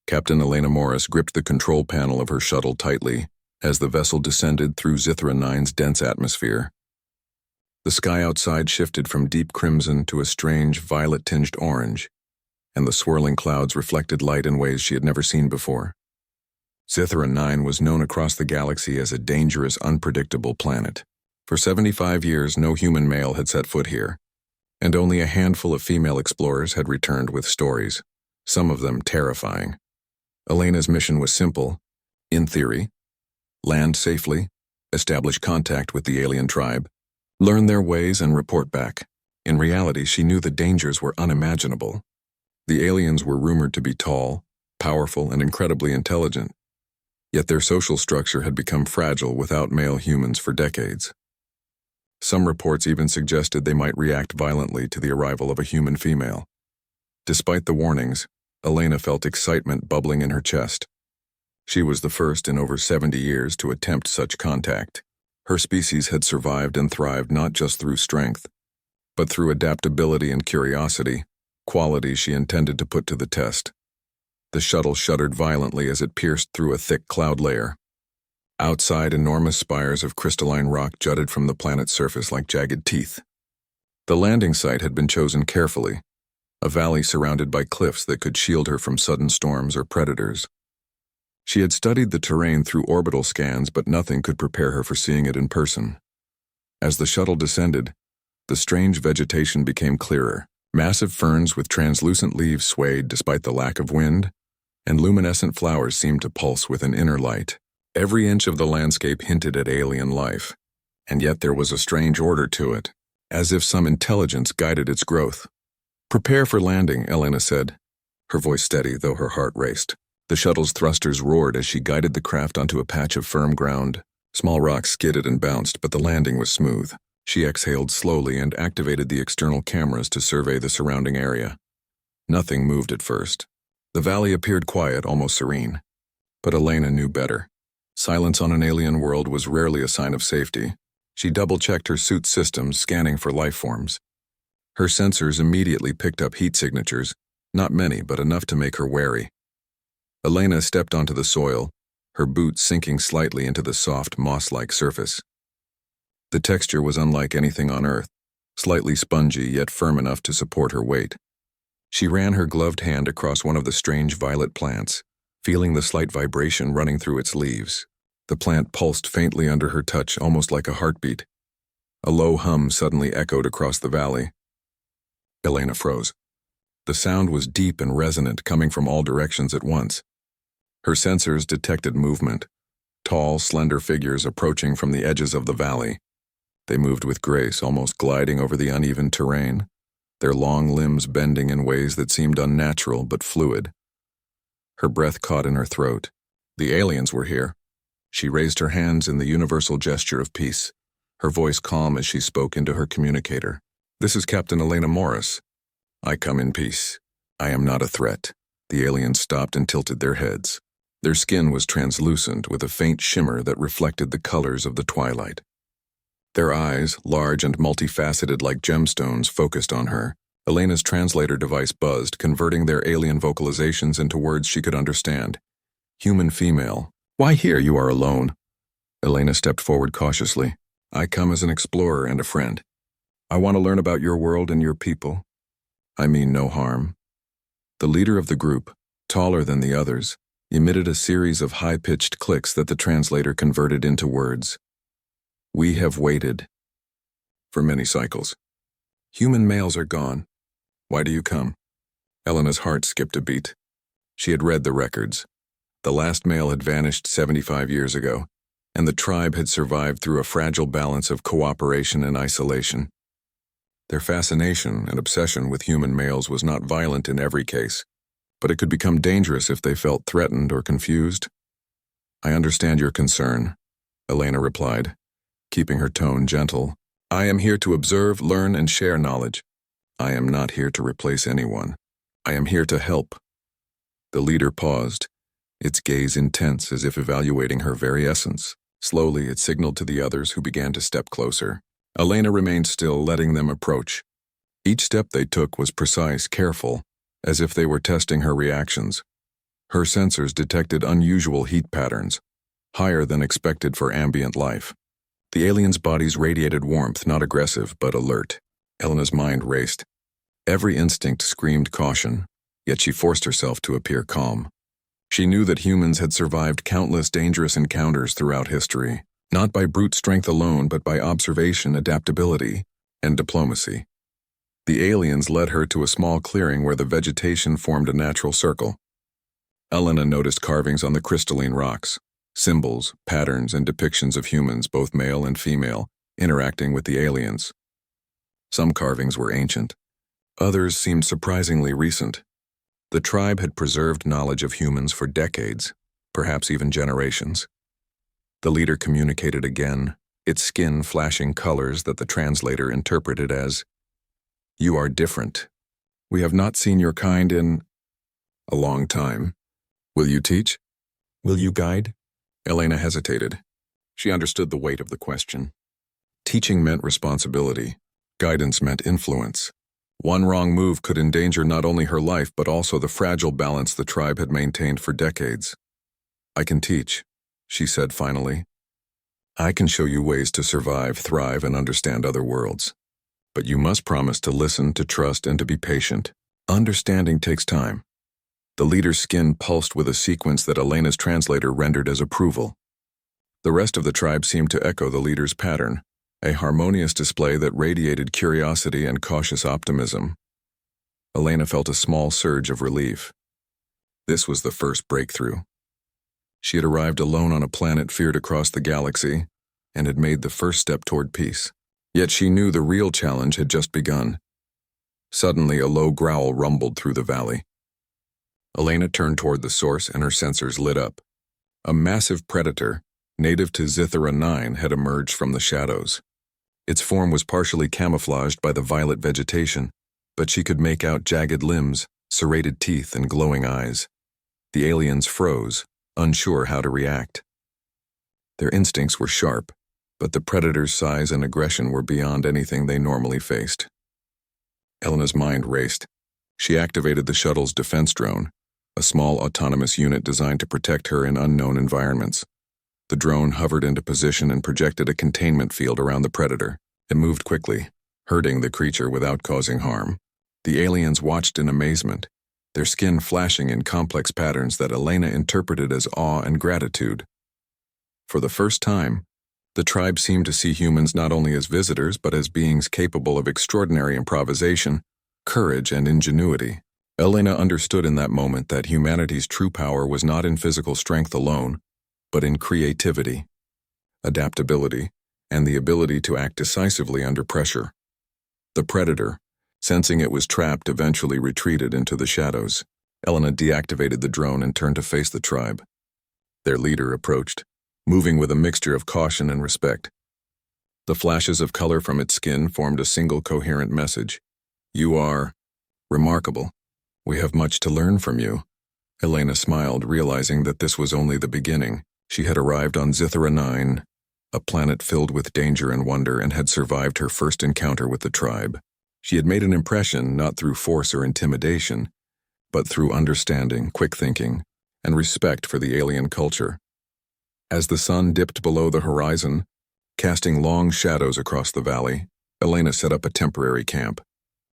Captain Elena Morris gripped the control panel of her shuttle tightly as the vessel descended through Zithra 9's dense atmosphere. The sky outside shifted from deep crimson to a strange violet-tinged orange, and the swirling clouds reflected light in ways she had never seen before. Zithra 9 was known across the galaxy as a dangerous, unpredictable planet. For 75 years, no human male had set foot here, and only a handful of female explorers had returned with stories, some of them terrifying. Elena's mission was simple, in theory: land safely, establish contact with the alien tribe, learn their ways and report back. In reality, she knew the dangers were unimaginable. The aliens were rumored to be tall, powerful, and incredibly intelligent, yet their social structure had become fragile without male humans for decades. Some reports even suggested they might react violently to the arrival of a human female. Despite the warnings, Elena felt excitement bubbling in her chest. She was the first in over 70 years to attempt such contact. Her species had survived and thrived not just through strength, but through adaptability and curiosity, qualities she intended to put to the test. The shuttle shuddered violently as it pierced through a thick cloud layer. Outside, enormous spires of crystalline rock jutted from the planet's surface like jagged teeth. The landing site had been chosen carefully, a valley surrounded by cliffs that could shield her from sudden storms or predators. She had studied the terrain through orbital scans, but nothing could prepare her for seeing it in person. As the shuttle descended, the strange vegetation became clearer. Massive ferns with translucent leaves swayed despite the lack of wind, and luminescent flowers seemed to pulse with an inner light. Every inch of the landscape hinted at alien life, and yet there was a strange order to it, as if some intelligence guided its growth. "Prepare for landing," Elena said, her voice steady though her heart raced. The shuttle's thrusters roared as she guided the craft onto a patch of firm ground. Small rocks skidded and bounced, but the landing was smooth. She exhaled slowly and activated the external cameras to survey the surrounding area. Nothing moved at first. The valley appeared quiet, almost serene. But Elena knew better. Silence on an alien world was rarely a sign of safety. She double-checked her suit's systems, scanning for life forms. Her sensors immediately picked up heat signatures, not many, but enough to make her wary. Elena stepped onto the soil, her boots sinking slightly into the soft, moss-like surface. The texture was unlike anything on Earth, slightly spongy yet firm enough to support her weight. She ran her gloved hand across one of the strange violet plants, feeling the slight vibration running through its leaves. The plant pulsed faintly under her touch, almost like a heartbeat. A low hum suddenly echoed across the valley. Elena froze. The sound was deep and resonant, coming from all directions at once. Her sensors detected movement, tall, slender figures approaching from the edges of the valley. They moved with grace, almost gliding over the uneven terrain, their long limbs bending in ways that seemed unnatural but fluid. Her breath caught in her throat. The aliens were here. She raised her hands in the universal gesture of peace, her voice calm as she spoke into her communicator. "This is Captain Elena Morris. I come in peace. I am not a threat." The aliens stopped and tilted their heads. Their skin was translucent with a faint shimmer that reflected the colors of the twilight. Their eyes, large and multifaceted like gemstones, focused on her. Elena's translator device buzzed, converting their alien vocalizations into words she could understand. Human female. "Why here? You are alone." Elena stepped forward cautiously. "I come as an explorer and a friend. I want to learn about your world and your people. I mean no harm." The leader of the group, taller than the others, emitted a series of high-pitched clicks that the translator converted into words. "We have waited for many cycles. Human males are gone. Why do you come?" Elena's heart skipped a beat. She had read the records. The last male had vanished 75 years ago, and the tribe had survived through a fragile balance of cooperation and isolation. Their fascination and obsession with human males was not violent in every case, but it could become dangerous if they felt threatened or confused. "I understand your concern," Elena replied, keeping her tone gentle. "I am here to observe, learn, and share knowledge. I am not here to replace anyone. I am here to help." The leader paused, its gaze intense as if evaluating her very essence. Slowly, it signaled to the others, who began to step closer. Elena remained still, letting them approach. Each step they took was precise, careful, as if they were testing her reactions. Her sensors detected unusual heat patterns, higher than expected for ambient life. The aliens' bodies radiated warmth, not aggressive, but alert. Elena's mind raced. Every instinct screamed caution, yet she forced herself to appear calm. She knew that humans had survived countless dangerous encounters throughout history, not by brute strength alone, but by observation, adaptability, and diplomacy. The aliens led her to a small clearing where the vegetation formed a natural circle. Elena noticed carvings on the crystalline rocks, symbols, patterns, and depictions of humans, both male and female, interacting with the aliens. Some carvings were ancient. Others seemed surprisingly recent. The tribe had preserved knowledge of humans for decades, perhaps even generations. The leader communicated again, its skin flashing colors that the translator interpreted as, "You are different. We have not seen your kind in a long time. Will you teach? Will you guide?" Elena hesitated. She understood the weight of the question. Teaching meant responsibility. Guidance meant influence. One wrong move could endanger not only her life but also the fragile balance the tribe had maintained for decades. "I can teach," she said finally. "I can show you ways to survive, thrive, and understand other worlds. But you must promise to listen, to trust, and to be patient. Understanding takes time." The leader's skin pulsed with a sequence that Elena's translator rendered as approval. The rest of the tribe seemed to echo the leader's pattern, a harmonious display that radiated curiosity and cautious optimism. Elena felt a small surge of relief. This was the first breakthrough. She had arrived alone on a planet feared across the galaxy and had made the first step toward peace. Yet she knew the real challenge had just begun. Suddenly, a low growl rumbled through the valley. Elena turned toward the source and her sensors lit up. A massive predator, native to Zithera 9, had emerged from the shadows. Its form was partially camouflaged by the violet vegetation, but she could make out jagged limbs, serrated teeth, and glowing eyes. The aliens froze, unsure how to react. Their instincts were sharp, but the predator's size and aggression were beyond anything they normally faced. Elena's mind raced. She activated the shuttle's defense drone, a small autonomous unit designed to protect her in unknown environments. The drone hovered into position and projected a containment field around the predator. It moved quickly, hurting the creature without causing harm. The aliens watched in amazement, their skin flashing in complex patterns that Elena interpreted as awe and gratitude. For the first time, the tribe seemed to see humans not only as visitors but as beings capable of extraordinary improvisation, courage, and ingenuity. Elena understood in that moment that humanity's true power was not in physical strength alone, but in creativity, adaptability, and the ability to act decisively under pressure. The predator, sensing it was trapped, eventually retreated into the shadows. Elena deactivated the drone and turned to face the tribe. Their leader approached, moving with a mixture of caution and respect. The flashes of color from its skin formed a single coherent message. "You are remarkable. We have much to learn from you." Elena smiled, realizing that this was only the beginning. She had arrived on Zithera 9, a planet filled with danger and wonder, and had survived her first encounter with the tribe. She had made an impression not through force or intimidation, but through understanding, quick thinking, and respect for the alien culture. As the sun dipped below the horizon, casting long shadows across the valley, Elena set up a temporary camp.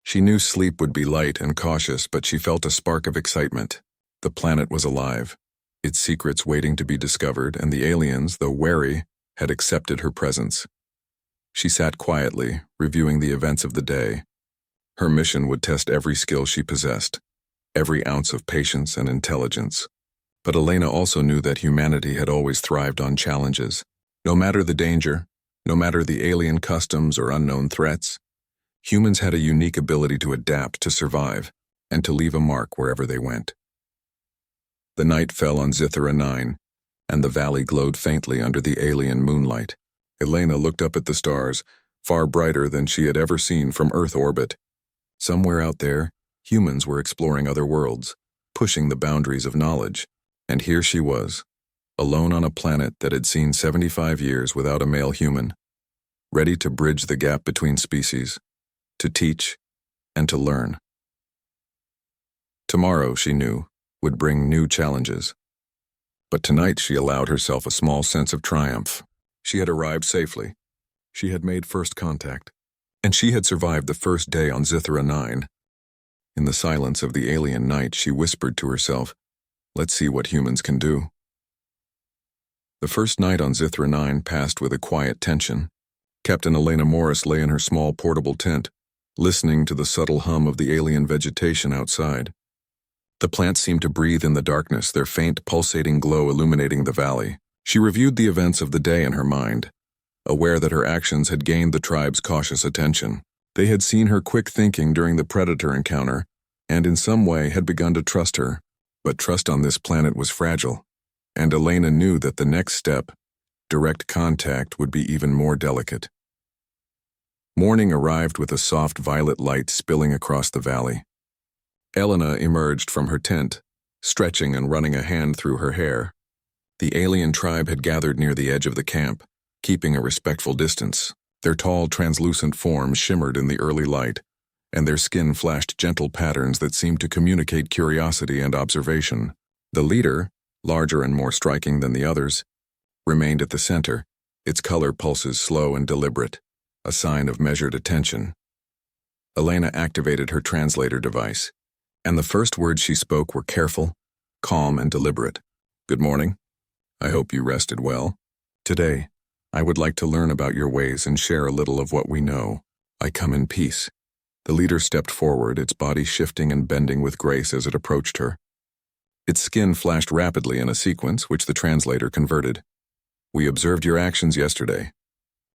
She knew sleep would be light and cautious, but she felt a spark of excitement. The planet was alive, its secrets waiting to be discovered, and the aliens, though wary, had accepted her presence. She sat quietly, reviewing the events of the day. Her mission would test every skill she possessed, every ounce of patience and intelligence. But Elena also knew that humanity had always thrived on challenges. No matter the danger, no matter the alien customs or unknown threats, humans had a unique ability to adapt, to survive, and to leave a mark wherever they went. The night fell on Zithera 9, and the valley glowed faintly under the alien moonlight. Elena looked up at the stars, far brighter than she had ever seen from Earth orbit. Somewhere out there, humans were exploring other worlds, pushing the boundaries of knowledge. And here she was, alone on a planet that had seen 75 years without a male human, ready to bridge the gap between species, to teach, and to learn. Tomorrow, she knew, would bring new challenges. But tonight she allowed herself a small sense of triumph. She had arrived safely. She had made first contact. And she had survived the first day on Zithra 9. In the silence of the alien night, she whispered to herself, "Let's see what humans can do." The first night on Zithra 9 passed with a quiet tension. Captain Elena Morris lay in her small portable tent, listening to the subtle hum of the alien vegetation outside. The plants seemed to breathe in the darkness, their faint, pulsating glow illuminating the valley. She reviewed the events of the day in her mind, aware that her actions had gained the tribe's cautious attention. They had seen her quick thinking during the predator encounter, and in some way had begun to trust her. But trust on this planet was fragile, and Elena knew that the next step, direct contact, would be even more delicate. Morning arrived with a soft violet light spilling across the valley. Elena emerged from her tent, stretching and running a hand through her hair. The alien tribe had gathered near the edge of the camp, keeping a respectful distance. Their tall, translucent forms shimmered in the early light, and their skin flashed gentle patterns that seemed to communicate curiosity and observation. The leader, larger and more striking than the others, remained at the center, its color pulses slow and deliberate, a sign of measured attention. Elena activated her translator device, and the first words she spoke were careful, calm, and deliberate. "Good morning. I hope you rested well. Today, I would like to learn about your ways and share a little of what we know. I come in peace." The leader stepped forward, its body shifting and bending with grace as it approached her. Its skin flashed rapidly in a sequence which the translator converted. "We observed your actions yesterday.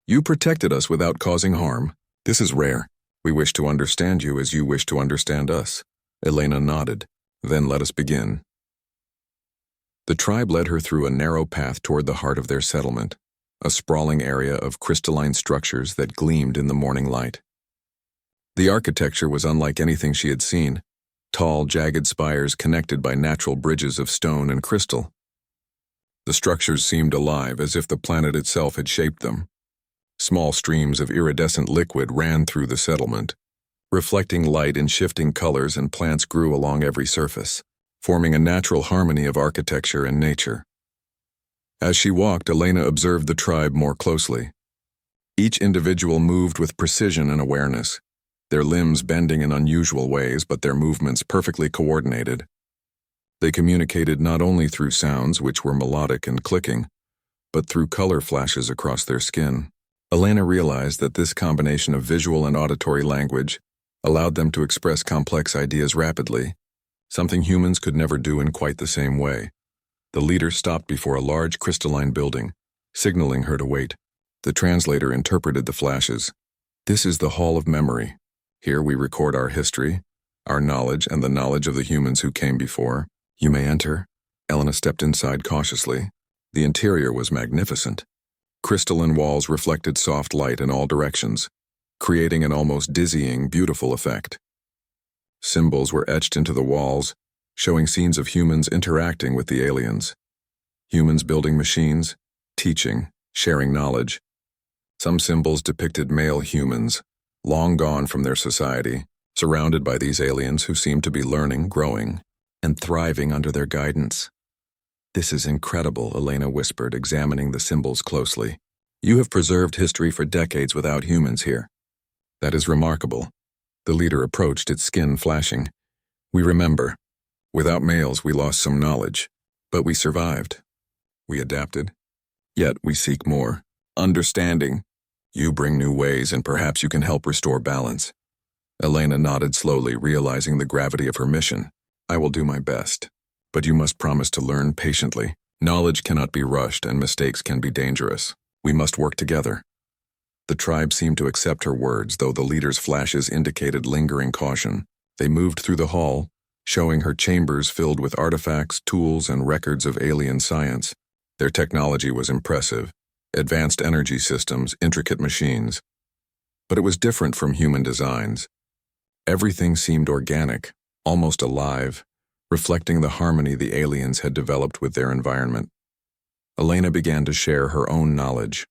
You protected us without causing harm. This is rare. We wish to understand you as you wish to understand us." Elena nodded. "Then let us begin." The tribe led her through a narrow path toward the heart of their settlement, a sprawling area of crystalline structures that gleamed in the morning light. The architecture was unlike anything she had seen, tall, jagged spires connected by natural bridges of stone and crystal. The structures seemed alive, as if the planet itself had shaped them. Small streams of iridescent liquid ran through the settlement, reflecting light in shifting colors, and plants grew along every surface, forming a natural harmony of architecture and nature. As she walked, Elena observed the tribe more closely. Each individual moved with precision and awareness, their limbs bending in unusual ways, but their movements perfectly coordinated. They communicated not only through sounds, which were melodic and clicking, but through color flashes across their skin. Elena realized that this combination of visual and auditory language allowed them to express complex ideas rapidly, something humans could never do in quite the same way. The leader stopped before a large crystalline building, signaling her to wait. The translator interpreted the flashes. "This is the Hall of Memory. Here we record our history, our knowledge, and the knowledge of the humans who came before. You may enter." Elena stepped inside cautiously. The interior was magnificent. Crystalline walls reflected soft light in all directions, creating an almost dizzying, beautiful effect. Symbols were etched into the walls, showing scenes of humans interacting with the aliens. Humans building machines, teaching, sharing knowledge. Some symbols depicted male humans, long gone from their society, surrounded by these aliens who seemed to be learning, growing, and thriving under their guidance. "This is incredible," Elena whispered, examining the symbols closely. "You have preserved history for decades without humans here." "That is remarkable." The leader approached, its skin flashing. "We remember. Without males, we lost some knowledge, but we survived. We adapted. Yet we seek more. Understanding. You bring new ways, and perhaps you can help restore balance." Elena nodded slowly, realizing the gravity of her mission. "I will do my best. But you must promise to learn patiently. Knowledge cannot be rushed, and mistakes can be dangerous. We must work together." The tribe seemed to accept her words, though the leader's flashes indicated lingering caution. They moved through the hall, showing her chambers filled with artifacts, tools, and records of alien science. Their technology was impressive. Advanced energy systems, intricate machines. But it was different from human designs. Everything seemed organic, almost alive, reflecting the harmony the aliens had developed with their environment. Elena began to share her own knowledge.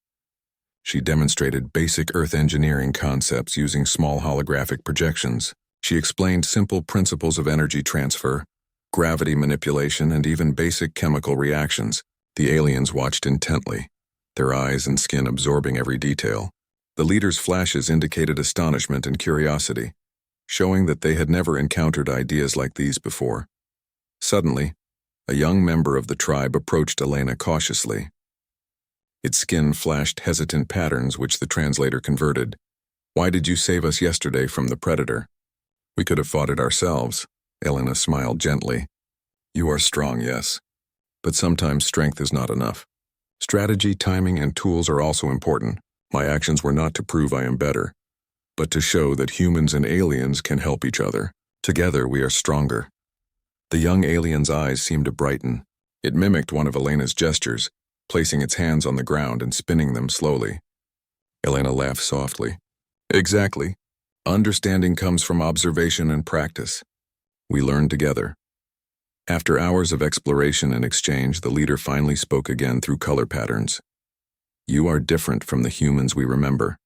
She demonstrated basic Earth engineering concepts using small holographic projections. She explained simple principles of energy transfer, gravity manipulation, and even basic chemical reactions. The aliens watched intently, their eyes and skin absorbing every detail. The leader's flashes indicated astonishment and curiosity, showing that they had never encountered ideas like these before. Suddenly, a young member of the tribe approached Elena cautiously. Its skin flashed hesitant patterns which the translator converted. "Why did you save us yesterday from the predator?" "We could have fought it ourselves," Elena smiled gently. "You are strong, yes. But sometimes strength is not enough. Strategy, timing, and tools are also important. My actions were not to prove I am better, but to show that humans and aliens can help each other. Together we are stronger." The young alien's eyes seemed to brighten. It mimicked one of Elena's gestures, placing its hands on the ground and spinning them slowly. Elena laughed softly. "Exactly. Understanding comes from observation and practice. We learn together." After hours of exploration and exchange, the leader finally spoke again through color patterns. "You are different from the humans we remember.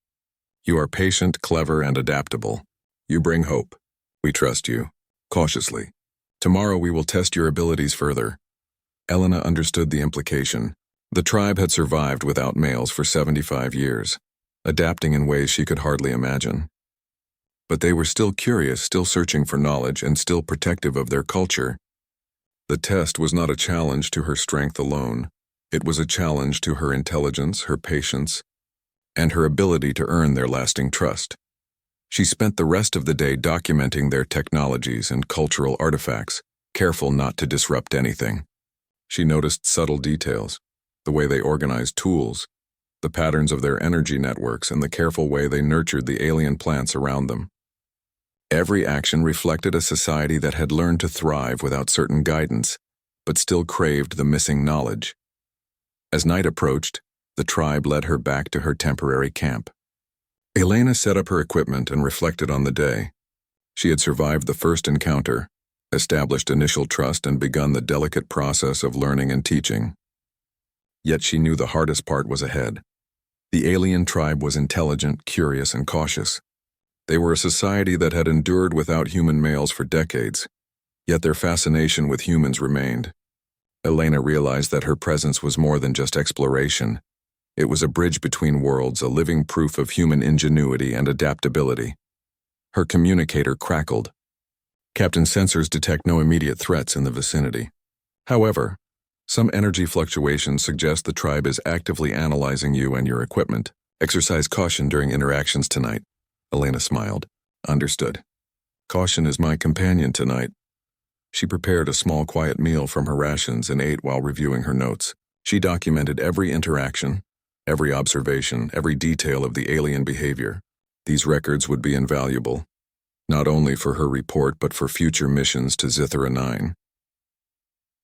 You are patient, clever, and adaptable. You bring hope. We trust you." Cautiously. "Tomorrow we will test your abilities further." Elena understood the implication. The tribe had survived without males for 75 years, adapting in ways she could hardly imagine. But they were still curious, still searching for knowledge, and still protective of their culture. The test was not a challenge to her strength alone. It was a challenge to her intelligence, her patience, and her ability to earn their lasting trust. She spent the rest of the day documenting their technologies and cultural artifacts, careful not to disrupt anything. She noticed subtle details, the way they organized tools, the patterns of their energy networks, and the careful way they nurtured the alien plants around them. Every action reflected a society that had learned to thrive without certain guidance, but still craved the missing knowledge. As night approached, the tribe led her back to her temporary camp. Elena set up her equipment and reflected on the day. She had survived the first encounter, established initial trust, and begun the delicate process of learning and teaching. Yet she knew the hardest part was ahead. The alien tribe was intelligent, curious, and cautious. They were a society that had endured without human males for decades, yet their fascination with humans remained. Elena realized that her presence was more than just exploration. It was a bridge between worlds, a living proof of human ingenuity and adaptability. Her communicator crackled. "Captain, sensors detect no immediate threats in the vicinity. However, some energy fluctuations suggest the tribe is actively analyzing you and your equipment. Exercise caution during interactions tonight." Elena smiled. "Understood. Caution is my companion tonight." She prepared a small, quiet meal from her rations and ate while reviewing her notes. She documented every interaction, every observation, every detail of the alien behavior. These records would be invaluable, not only for her report but for future missions to Zithra 9.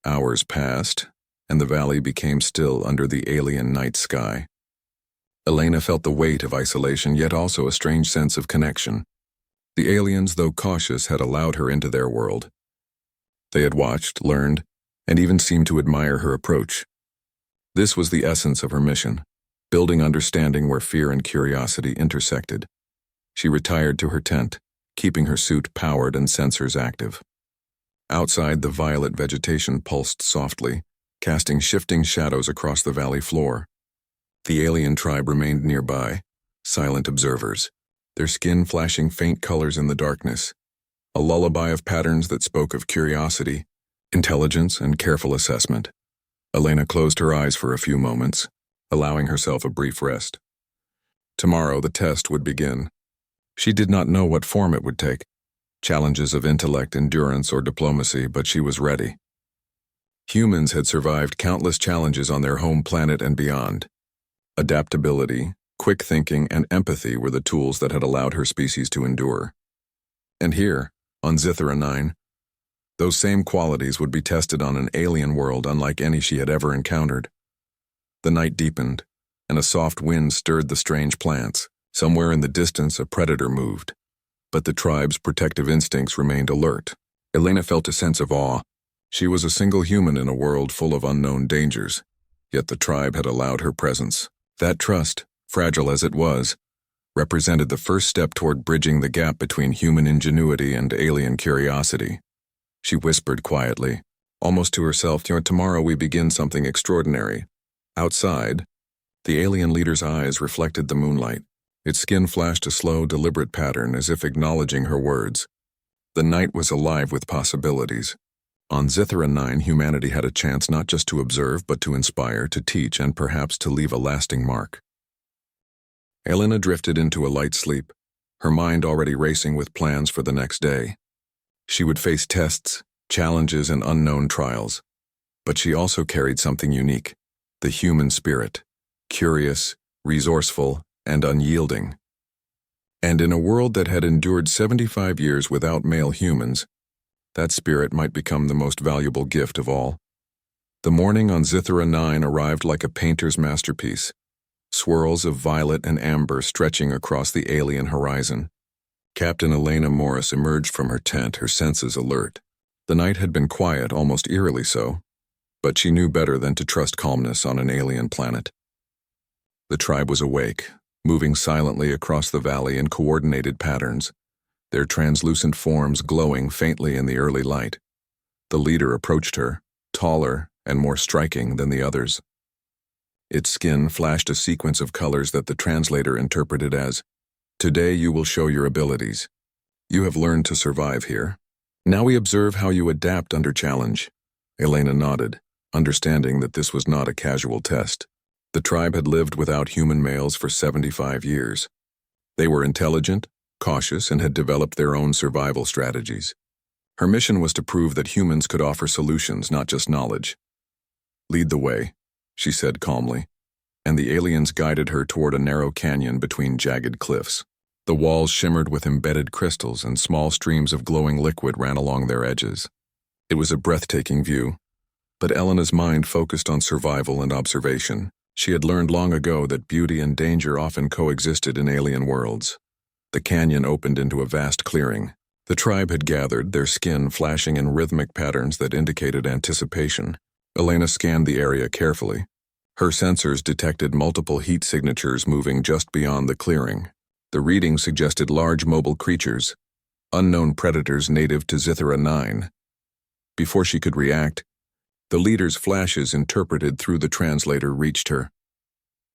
Hours passed, and the valley became still under the alien night sky. Elena felt the weight of isolation, yet also a strange sense of connection. The aliens, though cautious, had allowed her into their world. They had watched, learned, and even seemed to admire her approach. This was the essence of her mission, building understanding where fear and curiosity intersected. She retired to her tent, keeping her suit powered and sensors active. Outside, the violet vegetation pulsed softly, casting shifting shadows across the valley floor. The alien tribe remained nearby, silent observers, their skin flashing faint colors in the darkness, a lullaby of patterns that spoke of curiosity, intelligence, and careful assessment. Elena closed her eyes for a few moments, allowing herself a brief rest. Tomorrow the test would begin. She did not know what form it would take, challenges of intellect, endurance, or diplomacy, but she was ready. Humans had survived countless challenges on their home planet and beyond. Adaptability, quick thinking, and empathy were the tools that had allowed her species to endure. And here, on Zithra 9, those same qualities would be tested on an alien world unlike any she had ever encountered. The night deepened, and a soft wind stirred the strange plants. Somewhere in the distance, a predator moved, but the tribe's protective instincts remained alert. Elena felt a sense of awe. She was a single human in a world full of unknown dangers, yet the tribe had allowed her presence. That trust, fragile as it was, represented the first step toward bridging the gap between human ingenuity and alien curiosity. She whispered quietly, almost to herself, tomorrow we begin something extraordinary. Outside, the alien leader's eyes reflected the moonlight. Its skin flashed a slow, deliberate pattern as if acknowledging her words. The night was alive with possibilities. On Zithra 9, humanity had a chance not just to observe, but to inspire, to teach, and perhaps to leave a lasting mark. Elena drifted into a light sleep, her mind already racing with plans for the next day. She would face tests, challenges, and unknown trials. But she also carried something unique, the human spirit, curious, resourceful, and unyielding. And in a world that had endured 75 years without male humans, that spirit might become the most valuable gift of all. The morning on Zithra 9 arrived like a painter's masterpiece, swirls of violet and amber stretching across the alien horizon. Captain Elena Morris emerged from her tent, her senses alert. The night had been quiet, almost eerily so, but she knew better than to trust calmness on an alien planet. The tribe was awake, moving silently across the valley in coordinated patterns, their translucent forms glowing faintly in the early light. The leader approached her, taller and more striking than the others. Its skin flashed a sequence of colors that the translator interpreted as, "Today you will show your abilities. You have learned to survive here. Now we observe how you adapt under challenge." Elena nodded, understanding that this was not a casual test. The tribe had lived without human males for 75 years. They were intelligent, cautious, and had developed their own survival strategies. Her mission was to prove that humans could offer solutions, not just knowledge. "Lead the way," she said calmly, and the aliens guided her toward a narrow canyon between jagged cliffs. The walls shimmered with embedded crystals, and small streams of glowing liquid ran along their edges. It was a breathtaking view, but Elena's mind focused on survival and observation. She had learned long ago that beauty and danger often coexisted in alien worlds. The canyon opened into a vast clearing. The tribe had gathered, their skin flashing in rhythmic patterns that indicated anticipation. Elena scanned the area carefully. Her sensors detected multiple heat signatures moving just beyond the clearing. The reading suggested large mobile creatures, unknown predators native to Zithra 9. Before she could react, the leader's flashes interpreted through the translator reached her.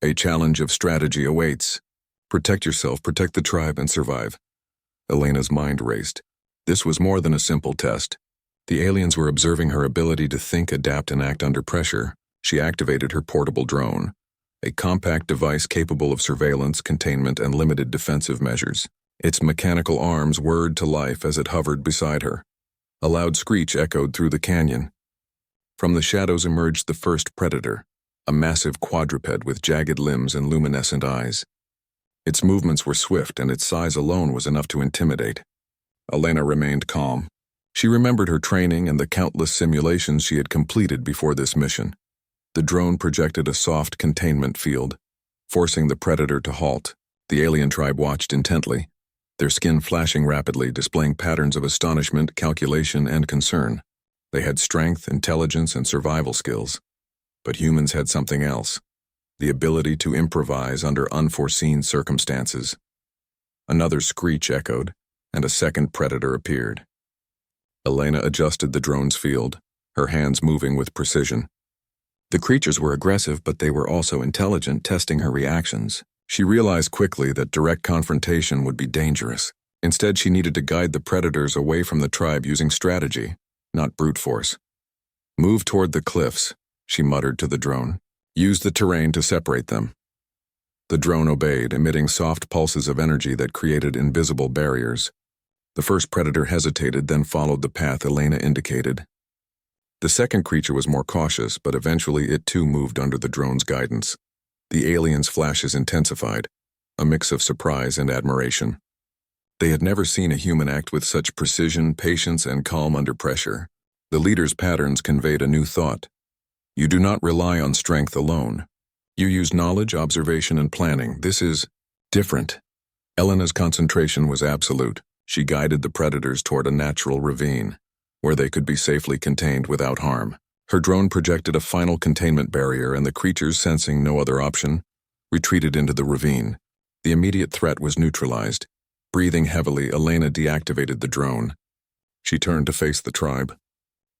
"A challenge of strategy awaits. Protect yourself, protect the tribe, and survive." Elena's mind raced. This was more than a simple test. The aliens were observing her ability to think, adapt, and act under pressure. She activated her portable drone, a compact device capable of surveillance, containment, and limited defensive measures. Its mechanical arms whirred to life as it hovered beside her. A loud screech echoed through the canyon. From the shadows emerged the first predator, a massive quadruped with jagged limbs and luminescent eyes. Its movements were swift, and its size alone was enough to intimidate. Elena remained calm. She remembered her training and the countless simulations she had completed before this mission. The drone projected a soft containment field, forcing the predator to halt. The alien tribe watched intently, their skin flashing rapidly, displaying patterns of astonishment, calculation, and concern. They had strength, intelligence, and survival skills. But humans had something else, the ability to improvise under unforeseen circumstances. Another screech echoed, and a second predator appeared. Elena adjusted the drone's field, her hands moving with precision. The creatures were aggressive, but they were also intelligent, testing her reactions. She realized quickly that direct confrontation would be dangerous. Instead, she needed to guide the predators away from the tribe using strategy, not brute force. "Move toward the cliffs," she muttered to the drone. "Use the terrain to separate them." The drone obeyed, emitting soft pulses of energy that created invisible barriers. The first predator hesitated, then followed the path Elena indicated. The second creature was more cautious, but eventually it too moved under the drone's guidance. The aliens' flashes intensified, a mix of surprise and admiration. They had never seen a human act with such precision, patience, and calm under pressure. The leader's patterns conveyed a new thought. You do not rely on strength alone. You use knowledge, observation, and planning. This is different. Elena's concentration was absolute. She guided the predators toward a natural ravine, where they could be safely contained without harm. Her drone projected a final containment barrier, and the creatures, sensing no other option, retreated into the ravine. The immediate threat was neutralized. Breathing heavily, Elena deactivated the drone. She turned to face the tribe.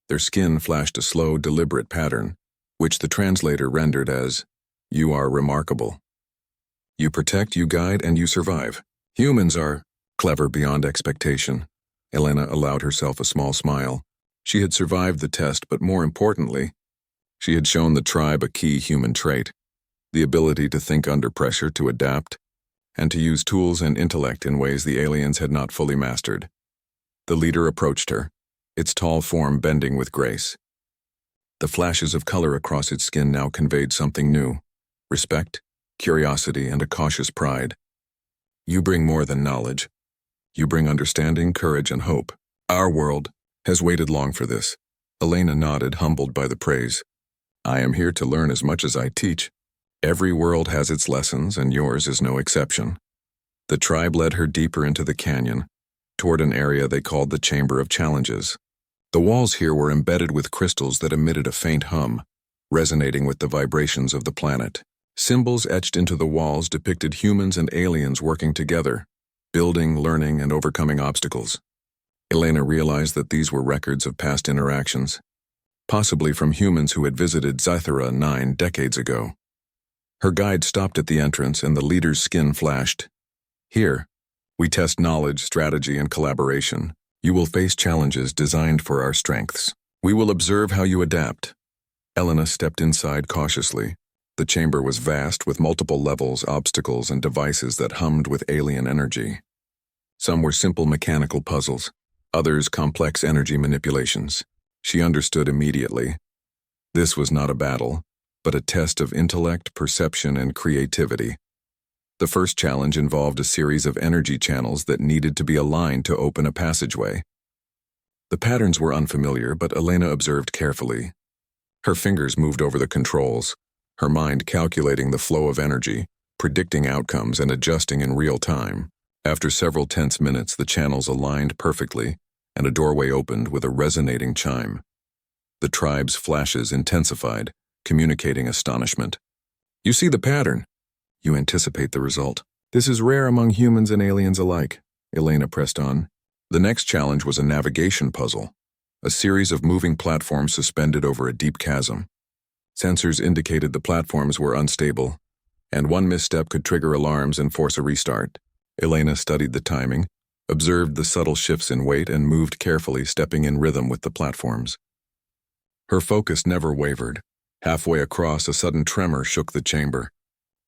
Their skin flashed a slow, deliberate pattern, which the translator rendered as, "You are remarkable. You protect, you guide, and you survive. Humans are clever beyond expectation." Elena allowed herself a small smile. She had survived the test, but more importantly, she had shown the tribe a key human trait, the ability to think under pressure, to adapt, and to use tools and intellect in ways the aliens had not fully mastered. The leader approached her, its tall form bending with grace. The flashes of color across its skin now conveyed something new: respect, curiosity, and a cautious pride. "You bring more than knowledge. You bring understanding, courage, and hope. Our world has waited long for this." Elena nodded, humbled by the praise. "I am here to learn as much as I teach. Every world has its lessons, and yours is no exception." The tribe led her deeper into the canyon, toward an area they called the Chamber of Challenges. The walls here were embedded with crystals that emitted a faint hum, resonating with the vibrations of the planet. Symbols etched into the walls depicted humans and aliens working together, building, learning, and overcoming obstacles. Elena realized that these were records of past interactions, possibly from humans who had visited Zythera 9 decades ago. Her guide stopped at the entrance, and the leader's skin flashed. "Here, we test knowledge, strategy, and collaboration. You will face challenges designed for our strengths. We will observe how you adapt." Elena stepped inside cautiously. The chamber was vast, with multiple levels, obstacles, and devices that hummed with alien energy. Some were simple mechanical puzzles, others complex energy manipulations. She understood immediately. This was not a battle, but a test of intellect, perception, and creativity. The first challenge involved a series of energy channels that needed to be aligned to open a passageway. The patterns were unfamiliar, but Elena observed carefully. Her fingers moved over the controls, her mind calculating the flow of energy, predicting outcomes, and adjusting in real time. After several tense minutes, the channels aligned perfectly, and a doorway opened with a resonating chime. The tribe's flashes intensified, communicating astonishment. "You see the pattern. You anticipate the result. This is rare among humans and aliens alike," Elena pressed on. The next challenge was a navigation puzzle, a series of moving platforms suspended over a deep chasm. Sensors indicated the platforms were unstable, and one misstep could trigger alarms and force a restart. Elena studied the timing, observed the subtle shifts in weight, and moved carefully, stepping in rhythm with the platforms. Her focus never wavered. Halfway across, a sudden tremor shook the chamber.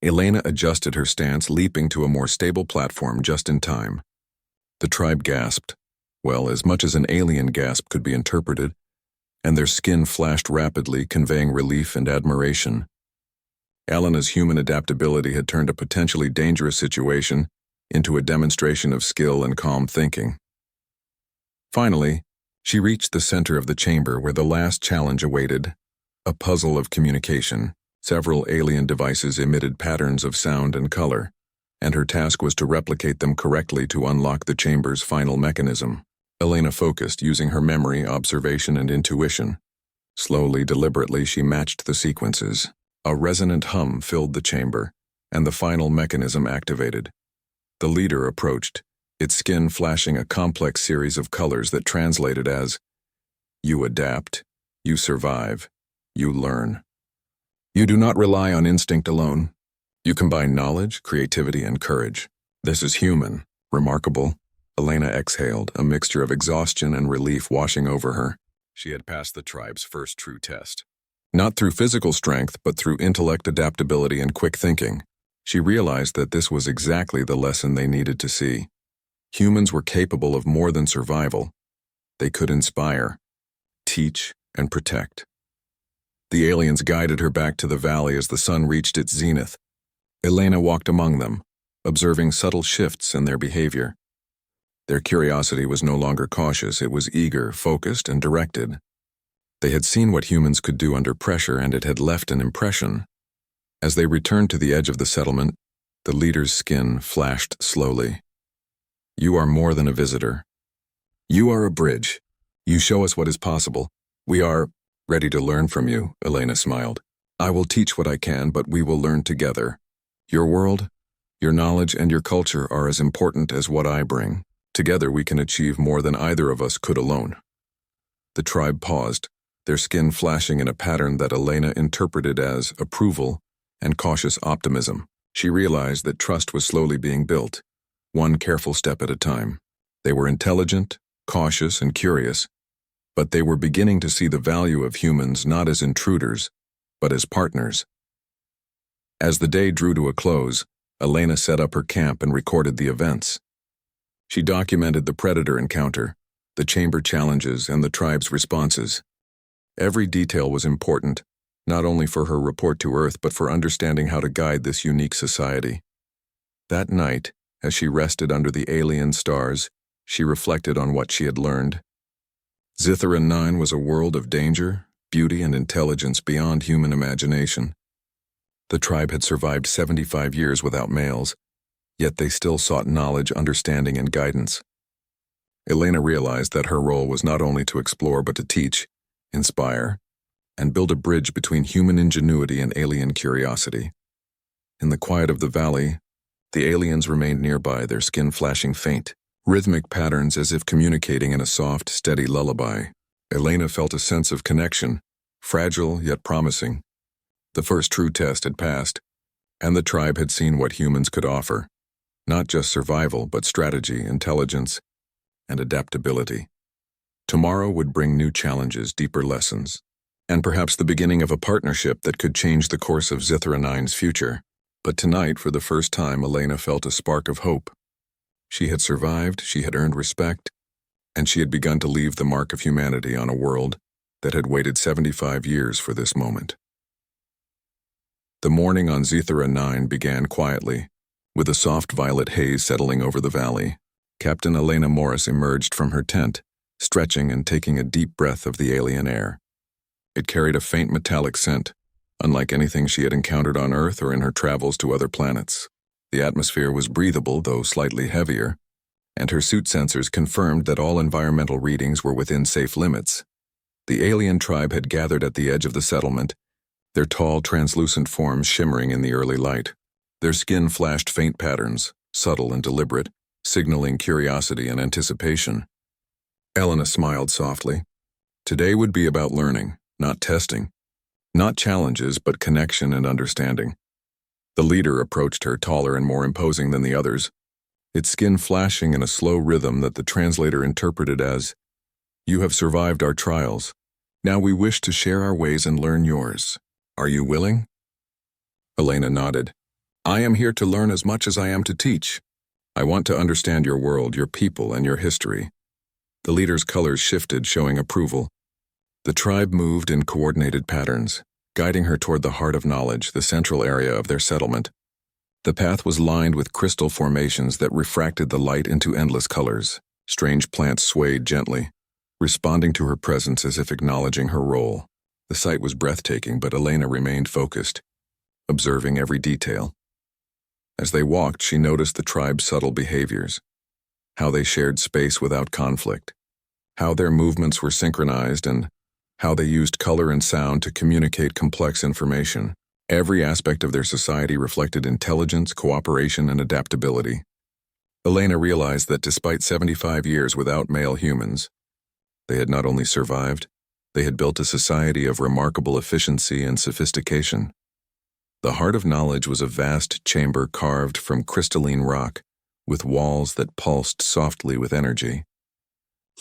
Elena adjusted her stance, leaping to a more stable platform just in time. The tribe gasped, well, as much as an alien gasp could be interpreted, and their skin flashed rapidly, conveying relief and admiration. Elena's human adaptability had turned a potentially dangerous situation into a demonstration of skill and calm thinking. Finally, she reached the center of the chamber where the last challenge awaited, a puzzle of communication. Several alien devices emitted patterns of sound and color, and her task was to replicate them correctly to unlock the chamber's final mechanism. Elena focused, using her memory, observation, and intuition. Slowly, deliberately, she matched the sequences. A resonant hum filled the chamber, and the final mechanism activated. The leader approached, its skin flashing a complex series of colors that translated as, "You adapt, you survive, you learn. You do not rely on instinct alone. You combine knowledge, creativity, and courage. This is human, remarkable." Elena exhaled, a mixture of exhaustion and relief washing over her. She had passed the tribe's first true test. Not through physical strength, but through intellect, adaptability, and quick thinking. She realized that this was exactly the lesson they needed to see. Humans were capable of more than survival. They could inspire, teach, and protect. The aliens guided her back to the valley as the sun reached its zenith. Elena walked among them, observing subtle shifts in their behavior. Their curiosity was no longer cautious, it was eager, focused, and directed. They had seen what humans could do under pressure, and it had left an impression. As they returned to the edge of the settlement, the leader's skin flashed slowly. "You are more than a visitor. You are a bridge. You show us what is possible. We are ready to learn from you," Elena smiled. "I will teach what I can, but we will learn together. Your world, your knowledge, and your culture are as important as what I bring." Together we can achieve more than either of us could alone." The tribe paused, their skin flashing in a pattern that Elena interpreted as approval and cautious optimism. She realized that trust was slowly being built, one careful step at a time. They were intelligent, cautious, and curious, but they were beginning to see the value of humans not as intruders, but as partners. As the day drew to a close, Elena set up her camp and recorded the events. She documented the predator encounter, the chamber challenges, and the tribe's responses. Every detail was important, not only for her report to Earth but for understanding how to guide this unique society. That night, as she rested under the alien stars, she reflected on what she had learned. Zithra 9 was a world of danger, beauty, and intelligence beyond human imagination. The tribe had survived 75 years without males, yet they still sought knowledge, understanding, and guidance. Elena realized that her role was not only to explore but to teach, inspire, and build a bridge between human ingenuity and alien curiosity. In the quiet of the valley, the aliens remained nearby, their skin flashing faint, rhythmic patterns as if communicating in a soft, steady lullaby. Elena felt a sense of connection, fragile yet promising. The first true test had passed, and the tribe had seen what humans could offer, not just survival but strategy, intelligence, and adaptability. Tomorrow would bring new challenges, deeper lessons, and perhaps the beginning of a partnership that could change the course of Zithra 9's future. But tonight, for the first time, Elena felt a spark of hope. She had survived, she had earned respect, and she had begun to leave the mark of humanity on a world that had waited 75 years for this moment. The morning on Zithra 9 began quietly, with a soft violet haze settling over the valley. Captain Elena Morris emerged from her tent, stretching and taking a deep breath of the alien air. It carried a faint metallic scent, unlike anything she had encountered on Earth or in her travels to other planets. The atmosphere was breathable, though slightly heavier, and her suit sensors confirmed that all environmental readings were within safe limits. The alien tribe had gathered at the edge of the settlement, their tall, translucent forms shimmering in the early light. Their skin flashed faint patterns, subtle and deliberate, signaling curiosity and anticipation. Elena smiled softly. Today would be about learning, not testing. Not challenges, but connection and understanding. The leader approached her, taller and more imposing than the others, its skin flashing in a slow rhythm that the translator interpreted as, "You have survived our trials. Now we wish to share our ways and learn yours. Are you willing?" Elena nodded. "I am here to learn as much as I am to teach. I want to understand your world, your people, and your history." The leader's colors shifted, showing approval. The tribe moved in coordinated patterns, guiding her toward the heart of knowledge, the central area of their settlement. The path was lined with crystal formations that refracted the light into endless colors. Strange plants swayed gently, responding to her presence as if acknowledging her role. The sight was breathtaking, but Elena remained focused, observing every detail. As they walked, she noticed the tribe's subtle behaviors, how they shared space without conflict, how their movements were synchronized, and how they used color and sound to communicate complex information. Every aspect of their society reflected intelligence, cooperation, and adaptability. Elena realized that despite 75 years without male humans, they had not only survived, they had built a society of remarkable efficiency and sophistication. The heart of knowledge was a vast chamber carved from crystalline rock, with walls that pulsed softly with energy.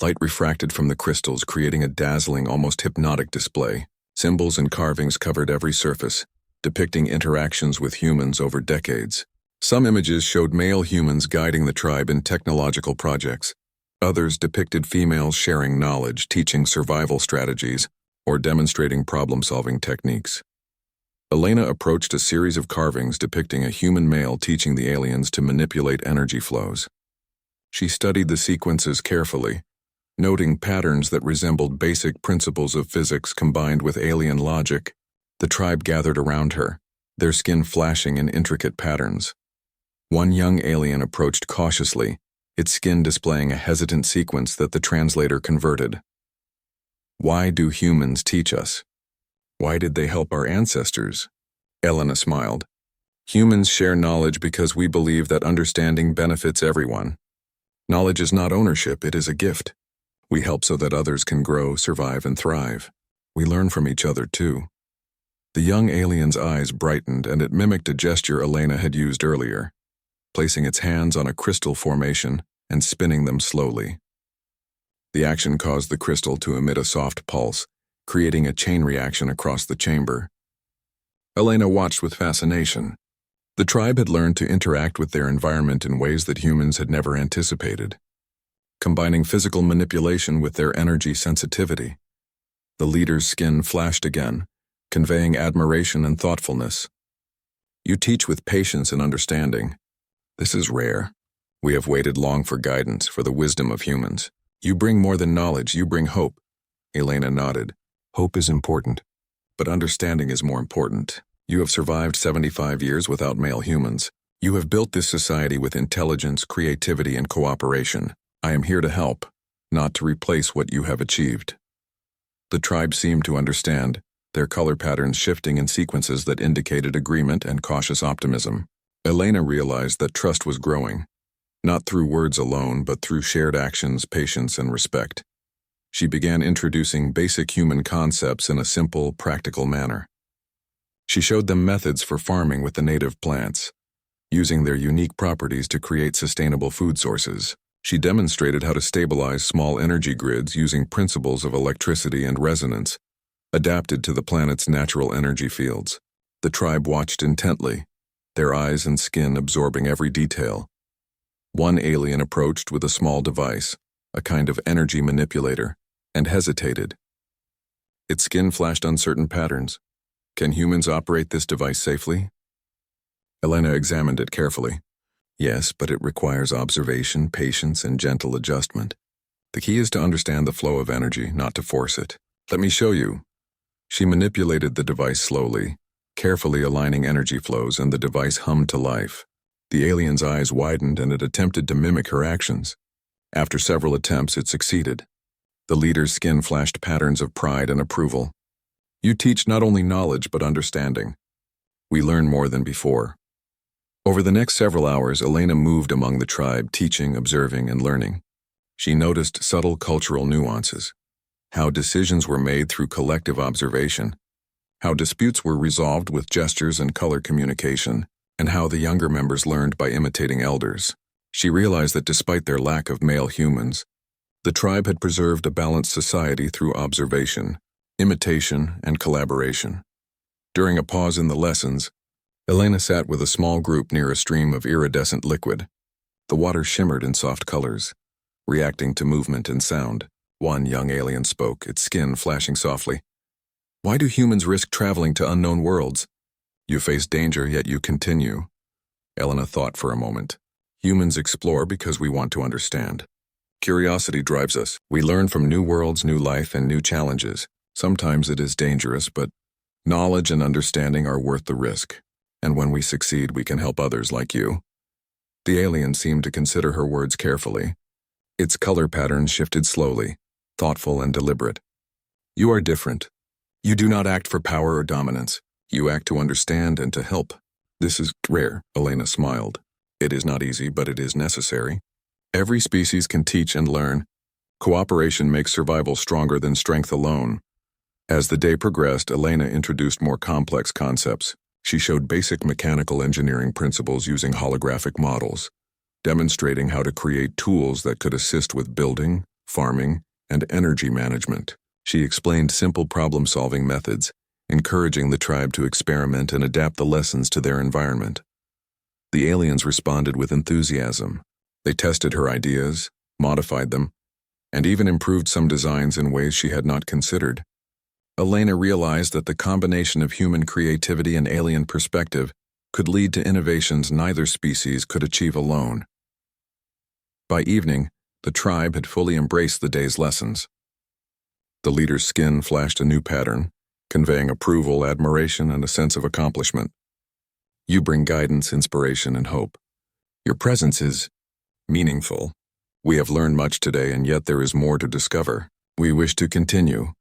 Light refracted from the crystals, creating a dazzling, almost hypnotic display. Symbols and carvings covered every surface, depicting interactions with humans over decades. Some images showed male humans guiding the tribe in technological projects. Others depicted females sharing knowledge, teaching survival strategies, or demonstrating problem-solving techniques. Elena approached a series of carvings depicting a human male teaching the aliens to manipulate energy flows. She studied the sequences carefully, noting patterns that resembled basic principles of physics combined with alien logic. The tribe gathered around her, their skin flashing in intricate patterns. One young alien approached cautiously, its skin displaying a hesitant sequence that the translator converted. "Why do humans teach us? Why did they help our ancestors?" Elena smiled. "Humans share knowledge because we believe that understanding benefits everyone. Knowledge is not ownership, it is a gift. We help so that others can grow, survive, and thrive. We learn from each other, too. The young alien's eyes brightened, and it mimicked a gesture Elena had used earlier, placing its hands on a crystal formation and spinning them slowly. The action caused the crystal to emit a soft pulse, creating a chain reaction across the chamber. Elena watched with fascination. The tribe had learned to interact with their environment in ways that humans had never anticipated, combining physical manipulation with their energy sensitivity. The leader's skin flashed again, conveying admiration and thoughtfulness. You teach with patience and understanding. This is rare. We have waited long for guidance, for the wisdom of humans. You bring more than knowledge, you bring hope. Elena nodded. Hope is important, but understanding is more important. You have survived 75 years without male humans. You have built this society with intelligence, creativity, and cooperation. I am here to help, not to replace what you have achieved. The tribe seemed to understand, their color patterns shifting in sequences that indicated agreement and cautious optimism. Elena realized that trust was growing, not through words alone, but through shared actions, patience, and respect. She began introducing basic human concepts in a simple, practical manner. She showed them methods for farming with the native plants, using their unique properties to create sustainable food sources. She demonstrated how to stabilize small energy grids using principles of electricity and resonance, adapted to the planet's natural energy fields. The tribe watched intently, their eyes and skin absorbing every detail. One alien approached with a small device, a kind of energy manipulator, and hesitated. Its skin flashed uncertain patterns. Can humans operate this device safely? Elena examined it carefully. Yes, but it requires observation, patience, and gentle adjustment. The key is to understand the flow of energy, not to force it. Let me show you. She manipulated the device slowly, carefully aligning energy flows, and the device hummed to life. The alien's eyes widened, and it attempted to mimic her actions. After several attempts, it succeeded. The leader's skin flashed patterns of pride and approval. You teach not only knowledge, but understanding. We learn more than before. Over the next several hours, Elena moved among the tribe, teaching, observing, and learning. She noticed subtle cultural nuances, how decisions were made through collective observation, how disputes were resolved with gestures and color communication, and how the younger members learned by imitating elders. She realized that despite their lack of male humans, the tribe had preserved a balanced society through observation, imitation, and collaboration. During a pause in the lessons, Elena sat with a small group near a stream of iridescent liquid. The water shimmered in soft colors, reacting to movement and sound. One young alien spoke, its skin flashing softly. Why do humans risk traveling to unknown worlds? You face danger, yet you continue. Elena thought for a moment. Humans explore because we want to understand. Curiosity drives us. We learn from new worlds, new life, and new challenges. Sometimes it is dangerous, but knowledge and understanding are worth the risk. And when we succeed, we can help others like you. The alien seemed to consider her words carefully. Its color patterns shifted slowly, thoughtful and deliberate. You are different. You do not act for power or dominance. You act to understand and to help. This is rare, Elena smiled. It is not easy, but it is necessary. Every species can teach and learn. Cooperation makes survival stronger than strength alone. As the day progressed, Elena introduced more complex concepts. She showed basic mechanical engineering principles using holographic models, demonstrating how to create tools that could assist with building, farming, and energy management. She explained simple problem-solving methods, encouraging the tribe to experiment and adapt the lessons to their environment. The aliens responded with enthusiasm. They tested her ideas, modified them, and even improved some designs in ways she had not considered. Elena realized that the combination of human creativity and alien perspective could lead to innovations neither species could achieve alone. By evening, the tribe had fully embraced the day's lessons. The leader's skin flashed a new pattern, conveying approval, admiration, and a sense of accomplishment. You bring guidance, inspiration, and hope. Your presence is meaningful. We have learned much today, and yet there is more to discover. We wish to continue.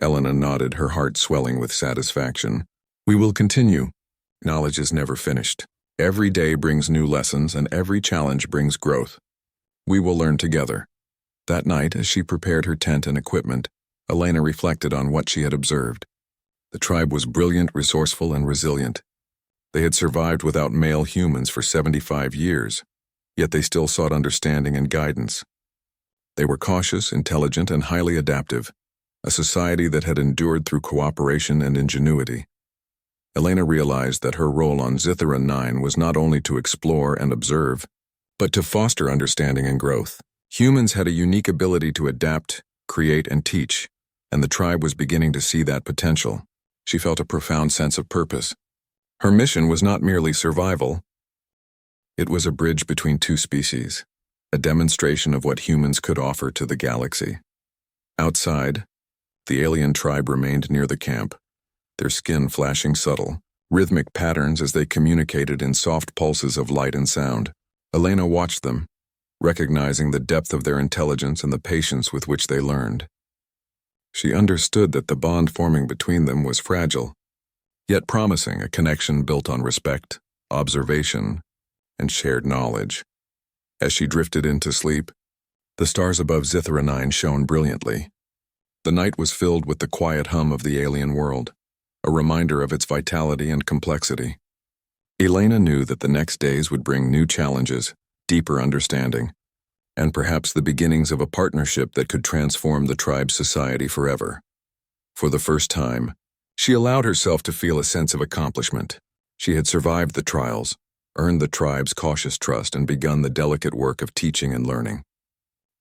Elena nodded, her heart swelling with satisfaction. We will continue. Knowledge is never finished. Every day brings new lessons, and every challenge brings growth. We will learn together. That night, as she prepared her tent and equipment, Elena reflected on what she had observed. The tribe was brilliant, resourceful, and resilient. They had survived without male humans for 75 years, yet they still sought understanding and guidance. They were cautious, intelligent, and highly adaptive, a society that had endured through cooperation and ingenuity. Elena realized that her role on Zithera 9 was not only to explore and observe, but to foster understanding and growth. Humans had a unique ability to adapt, create, and teach, and the tribe was beginning to see that potential. She felt a profound sense of purpose. Her mission was not merely survival. It was a bridge between two species, a demonstration of what humans could offer to the galaxy. Outside, the alien tribe remained near the camp, their skin flashing subtle, rhythmic patterns as they communicated in soft pulses of light and sound. Elena watched them, recognizing the depth of their intelligence and the patience with which they learned. She understood that the bond forming between them was fragile, yet promising a connection built on respect, observation, and shared knowledge. As she drifted into sleep, the stars above Zithera 9 shone brilliantly. The night was filled with the quiet hum of the alien world, a reminder of its vitality and complexity. Elena knew that the next days would bring new challenges, deeper understanding, and perhaps the beginnings of a partnership that could transform the tribe's society forever. For the first time, she allowed herself to feel a sense of accomplishment. She had survived the trials, earned the tribe's cautious trust, and begun the delicate work of teaching and learning.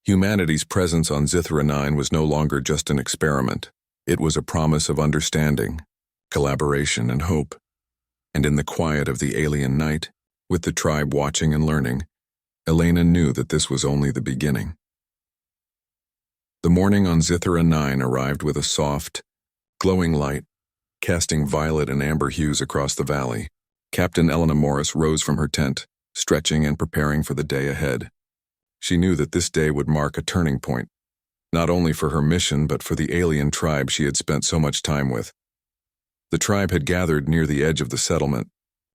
Humanity's presence on Zithera 9 was no longer just an experiment. It was a promise of understanding, collaboration, and hope. And in the quiet of the alien night, with the tribe watching and learning, Elena knew that this was only the beginning. The morning on Zithera 9 arrived with a soft, glowing light, casting violet and amber hues across the valley. Captain Elena Morris rose from her tent, stretching and preparing for the day ahead. She knew that this day would mark a turning point, not only for her mission but for the alien tribe she had spent so much time with. The tribe had gathered near the edge of the settlement,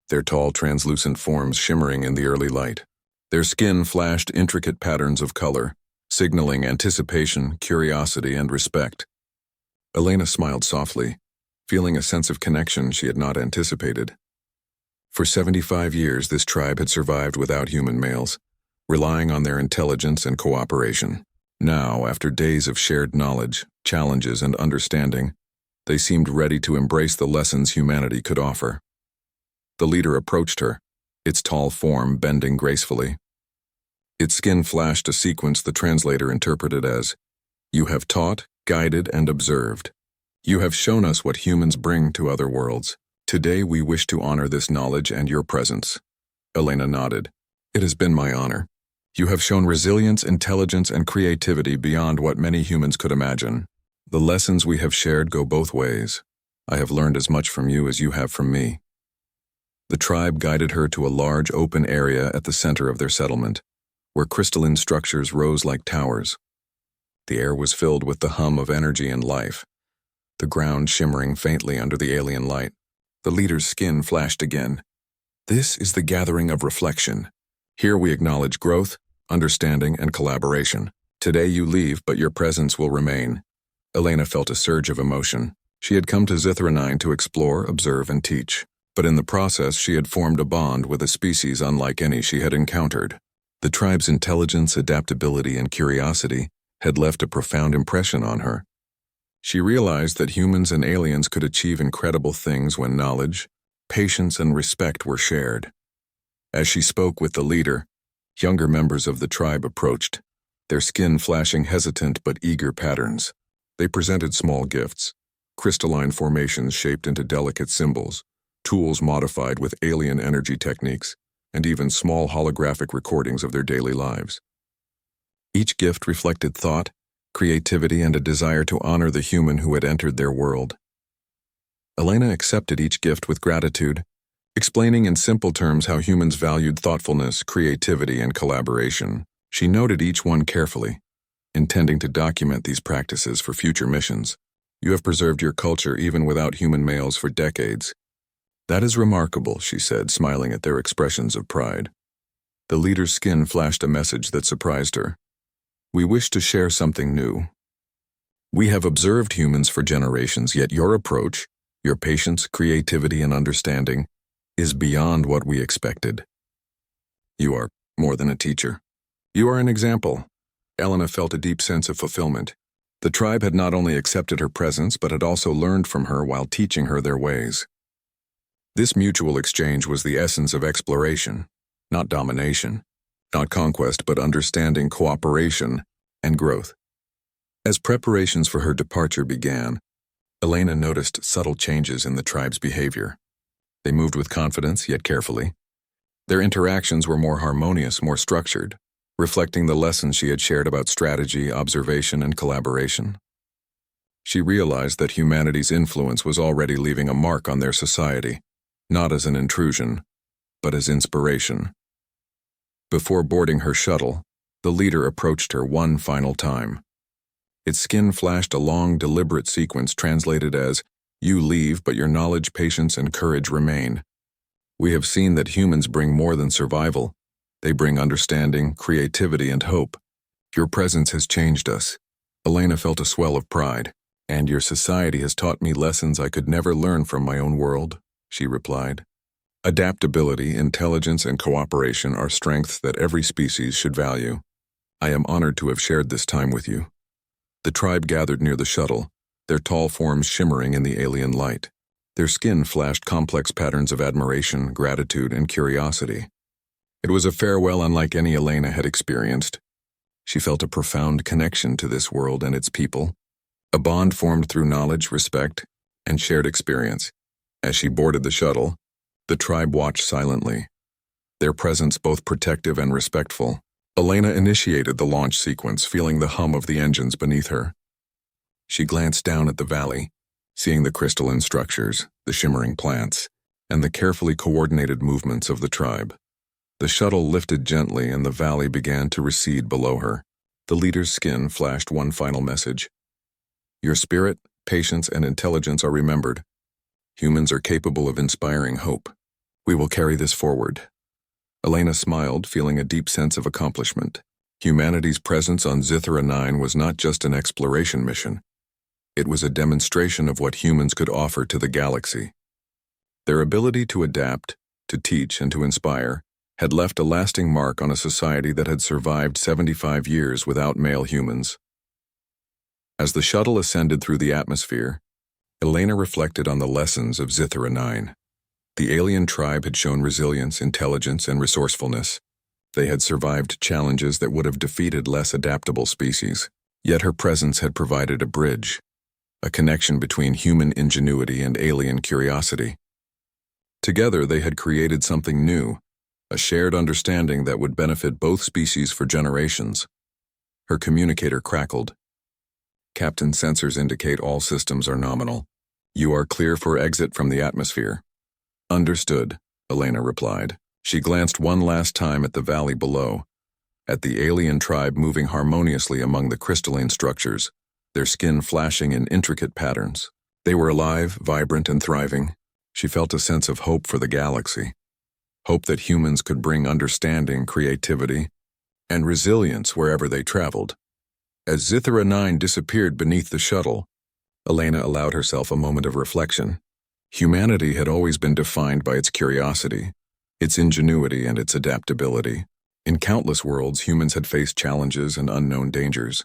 their tall, translucent forms shimmering in the early light. Their skin flashed intricate patterns of color, signaling anticipation, curiosity, and respect. Elena smiled softly, feeling a sense of connection she had not anticipated. For 75 years, this tribe had survived without human males, relying on their intelligence and cooperation. Now, after days of shared knowledge, challenges, and understanding, they seemed ready to embrace the lessons humanity could offer. The leader approached her, its tall form bending gracefully. Its skin flashed a sequence the translator interpreted as, "You have taught, guided, and observed. You have shown us what humans bring to other worlds. Today we wish to honor this knowledge and your presence." Elena nodded. "It has been my honor. You have shown resilience, intelligence, and creativity beyond what many humans could imagine. The lessons we have shared go both ways. I have learned as much from you as you have from me." The tribe guided her to a large open area at the center of their settlement, where crystalline structures rose like towers. The air was filled with the hum of energy and life, the ground shimmering faintly under the alien light. The leader's skin flashed again. "This is the gathering of reflection. Here we acknowledge growth, understanding, and collaboration. Today you leave, but your presence will remain." Elena felt a surge of emotion. She had come to Zithera 9 to explore, observe, and teach. But in the process, she had formed a bond with a species unlike any she had encountered. The tribe's intelligence, adaptability, and curiosity had left a profound impression on her. She realized that humans and aliens could achieve incredible things when knowledge, patience, and respect were shared. As she spoke with the leader, younger members of the tribe approached, their skin flashing hesitant but eager patterns. They presented small gifts, crystalline formations shaped into delicate symbols, tools modified with alien energy techniques, and even small holographic recordings of their daily lives. Each gift reflected thought, creativity, and a desire to honor the human who had entered their world. Elena accepted each gift with gratitude, explaining in simple terms how humans valued thoughtfulness, creativity, and collaboration. She noted each one carefully, intending to document these practices for future missions. "You have preserved your culture even without human males for decades." "That is remarkable," she said, smiling at their expressions of pride. The leader's skin flashed a message that surprised her. We wish to share something new. We have observed humans for generations, yet your approach, your patience, creativity, and understanding is beyond what we expected. You are more than a teacher. You are an example. Elena felt a deep sense of fulfillment. The tribe had not only accepted her presence, but had also learned from her while teaching her their ways. This mutual exchange was the essence of exploration, not domination, not conquest, but understanding, cooperation, and growth. As preparations for her departure began, Elena noticed subtle changes in the tribe's behavior. They moved with confidence, yet carefully. Their interactions were more harmonious, more structured, reflecting the lessons she had shared about strategy, observation, and collaboration. She realized that humanity's influence was already leaving a mark on their society, not as an intrusion, but as inspiration. Before boarding her shuttle, the leader approached her one final time. Its skin flashed a long, deliberate sequence translated as, "You leave, but your knowledge, patience, and courage remain. We have seen that humans bring more than survival. They bring understanding, creativity, and hope. Your presence has changed us." Elena felt a swell of pride. "And your society has taught me lessons I could never learn from my own world," she replied. "Adaptability, intelligence, and cooperation are strengths that every species should value. I am honored to have shared this time with you." The tribe gathered near the shuttle, their tall forms shimmering in the alien light. Their skin flashed complex patterns of admiration, gratitude, and curiosity. It was a farewell unlike any Elena had experienced. She felt a profound connection to this world and its people, a bond formed through knowledge, respect, and shared experience. As she boarded the shuttle, the tribe watched silently, their presence both protective and respectful. Elena initiated the launch sequence, feeling the hum of the engines beneath her. She glanced down at the valley, seeing the crystalline structures, the shimmering plants, and the carefully coordinated movements of the tribe. The shuttle lifted gently and the valley began to recede below her. The leader's skin flashed one final message. "Your spirit, patience, and intelligence are remembered. Humans are capable of inspiring hope. We will carry this forward." Elena smiled, feeling a deep sense of accomplishment. Humanity's presence on Zithra 9 was not just an exploration mission. It was a demonstration of what humans could offer to the galaxy. Their ability to adapt, to teach, and to inspire had left a lasting mark on a society that had survived 75 years without male humans. As the shuttle ascended through the atmosphere, Elena reflected on the lessons of Zithra 9. The alien tribe had shown resilience, intelligence, and resourcefulness. They had survived challenges that would have defeated less adaptable species. Yet her presence had provided a bridge, a connection between human ingenuity and alien curiosity. Together they had created something new, a shared understanding that would benefit both species for generations. Her communicator crackled. "Captain, sensors indicate all systems are nominal. You are clear for exit from the atmosphere." "Understood," Elena replied. She glanced one last time at the valley below, at the alien tribe moving harmoniously among the crystalline structures, their skin flashing in intricate patterns. They were alive, vibrant, and thriving. She felt a sense of hope for the galaxy. Hope that humans could bring understanding, creativity, and resilience wherever they traveled. As Zithra 9 disappeared beneath the shuttle, Elena allowed herself a moment of reflection. Humanity had always been defined by its curiosity, its ingenuity, and its adaptability. In countless worlds, humans had faced challenges and unknown dangers,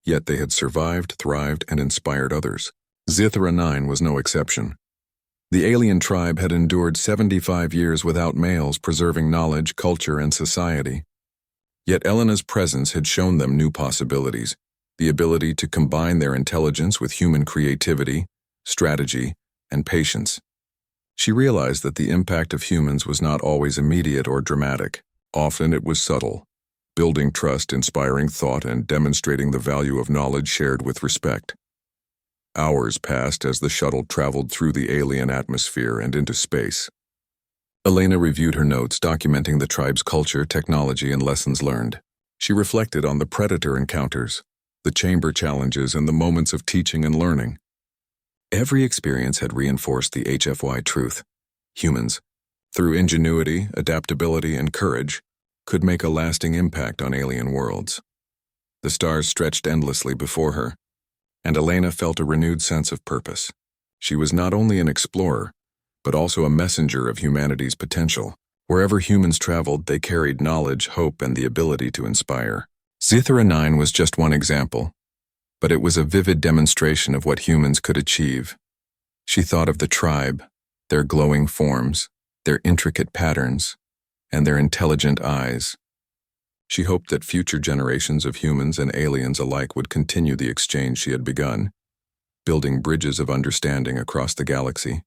yet they had survived, thrived, and inspired others. Zithra 9 was no exception. The alien tribe had endured 75 years without males, preserving knowledge, culture, and society. Yet Elena's presence had shown them new possibilities, the ability to combine their intelligence with human creativity, strategy, and patience. She realized that the impact of humans was not always immediate or dramatic. Often it was subtle, building trust, inspiring thought, and demonstrating the value of knowledge shared with respect. Hours passed as the shuttle traveled through the alien atmosphere and into space. Elena reviewed her notes documenting the tribe's culture, technology, and lessons learned. She reflected on the predator encounters, the chamber challenges, and the moments of teaching and learning. Every experience had reinforced the HFY truth. Humans, through ingenuity, adaptability, and courage, could make a lasting impact on alien worlds. The stars stretched endlessly before her, and Elena felt a renewed sense of purpose. She was not only an explorer, but also a messenger of humanity's potential. Wherever humans traveled, they carried knowledge, hope, and the ability to inspire. Zithra 9 was just one example, but it was a vivid demonstration of what humans could achieve. She thought of the tribe, their glowing forms, their intricate patterns, and their intelligent eyes. She hoped that future generations of humans and aliens alike would continue the exchange she had begun, building bridges of understanding across the galaxy.